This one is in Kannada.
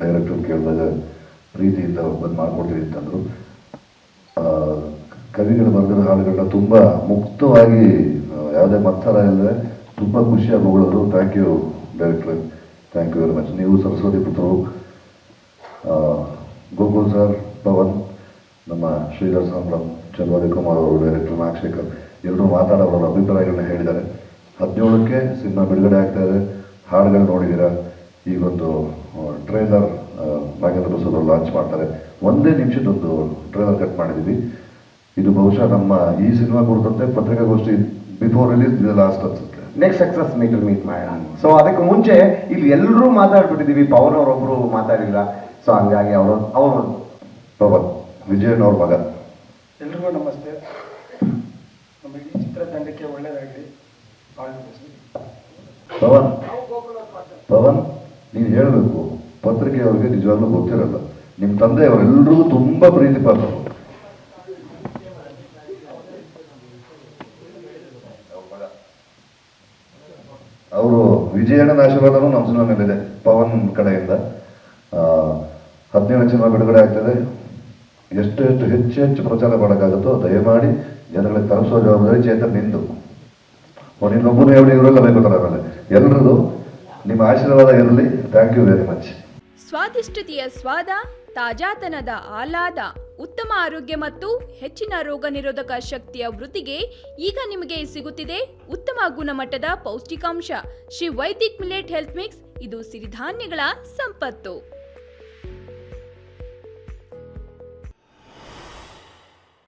ಡೈರೆಕ್ಟರ್ ಕೇಳಿದಾಗ ಪ್ರೀತಿಯಿಂದ ಬಂದು ಮಾಡ್ಕೊಡ್ತೀವಿ ಅಂತಂದರು. ಕವಿಗಳು ಬರೆದಿರೋ ಹಾಡುಗಳನ್ನ ತುಂಬ ಮುಕ್ತವಾಗಿ ಯಾವುದೇ ಮತ್ಸರ ಇಲ್ಲದೆ ತುಂಬ ಖುಷಿಯಾಗಿ ಹೊಗಳಿದ್ರು. Thank you director, thank you very much. ನೀವು ಸರಸ್ವತಿ ಪುತ್ರರು, ಗೋಕುಲ್ ಸರ್, ಪವನ್, ನಮ್ಮ ಶ್ರೀಧರ್ ಸಾಮ್ರಾಮ್, ಚಂದ್ರವತಿ ಕುಮಾರ್ ಅವರು, ಡೈರೆಕ್ಟರ್ ನಾಗಶೇಖರ್ ಎಲ್ಲರೂ ಮಾತಾಡೋರ ಅಭಿಪ್ರಾಯಗಳನ್ನ ಹೇಳಿದ್ದಾರೆ. 17ಕ್ಕೆ ಸಿನಿಮಾ ಬಿಡುಗಡೆ ಆಗ್ತಾ ಇದೆ. ಹಾಡುಗಳು ನೋಡಿದ್ದೀರಾ. ಈಗೊಂದು ಟ್ರೈಲರ್ ನಾಗೇಂದ್ರ ಪ್ರಸಾದ್ ಅವರು ಲಾಂಚ್ ಮಾಡ್ತಾರೆ. ಒಂದೇ ನಿಮಿಷದೊಂದು ಟ್ರೈಲರ್ ಕಟ್ ಮಾಡಿದ್ದೀವಿ. ಇದು ಬಹುಶಃ ನಮ್ಮ ಈ ಸಿನಿಮಾ ಕುರಿತಂತೆ ಪತ್ರಿಕಾಗೋಷ್ಠಿ ಬಿಫೋರ್ ರಿಲೀಸ್ ಇದೆ ಲಾಸ್ಟ್ ಅನ್ಸುತ್ತೆ. ನೆಕ್ಸ್ಟ್ ಸಕ್ಸಸ್ ಮೀಟ್ ಮಾಡೋಣ. ಸೊ ಅದಕ್ಕೆ ಮುಂಚೆ ಇಲ್ಲಿ ಎಲ್ಲರೂ ಮಾತಾಡ್ಬಿಟ್ಟಿದ್ದೀವಿ, ಪವನ್ ಅವರೊಬ್ರು ಮಾತಾಡಿಲ್ಲ. ಸೊ ಹಂಗಾಗಿ ಅವರು ಪವನ್ ವಿಜಯನ್ ಅವ್ರ ಮಗ. ಎಲ್ರಿಗೂ ನಮಸ್ತೆ. ನಮ್ಮ ಇಡೀ ಚಿತ್ರತಂಡಕ್ಕೆ ಒಳ್ಳೆಯದಾಗಲಿ. ಪವನ್ ನೀನು ಹೇಳಬೇಕು, ಪತ್ರಿಕೆಯವ್ರಿಗೆ ನಿಜವಾಗ್ಲೂ ಗೊತ್ತಿರಲ್ಲ. ನಿಮ್ಮ ತಂದೆಯವರೆಲ್ಲರಿಗೂ ತುಂಬ ಪ್ರೀತಿ ಪಾತ್ರರು. ಅವರು ವಿಜಯಣ್ಣನ ಆಶೀರ್ವಾದನೂ ನಮ್ಮ ಸಿನಿಮಾ ಮೇಲಿದೆ ಪವನ್ ಕಡೆಯಿಂದ. 17 ಸಿನಿಮಾ ಬಿಡುಗಡೆ ಆಗ್ತದೆ. ಎಷ್ಟು ಹೆಚ್ಚು ಪ್ರಚಾರ ಮಾಡೋಕ್ಕಾಗುತ್ತೋ ದಯಮಾಡಿ ಜನಗಳಿಗೆ ತಲುಪಿಸೋ ಜವಾಬ್ದಾರಿ ಚೇತನ್ ನಿಂದು. ಇನ್ನೊಬ್ಬನೇ ಹೇಳಿ ಇವರೆಲ್ಲ ಬೇಕಂತಾರೆ. ಆಮೇಲೆ ಎಲ್ಲರದು ನಿಮ್ಮ ಆಶೀರ್ವಾದ ಇರಲಿ. Thank you very much. ಸ್ವಾದಿಷ್ಟತೆಯ ಸ್ವಾದ, ತಾಜಾತನದ ಆಹ್ಲಾದ, ಉತ್ತಮ ಆರೋಗ್ಯ ಮತ್ತು ಹೆಚ್ಚಿನ ರೋಗ ನಿರೋಧಕ ಶಕ್ತಿಯ ವೃದ್ಧಿಗೆ ಈಗ ನಿಮಗೆ ಸಿಗುತ್ತಿದೆ ಉತ್ತಮ ಗುಣಮಟ್ಟದ ಪೌಷ್ಟಿಕಾಂಶ. Shri Vaidik millet health mix. ಇದು ಸಿರಿಧಾನ್ಯಗಳ ಸಂಪತ್ತು.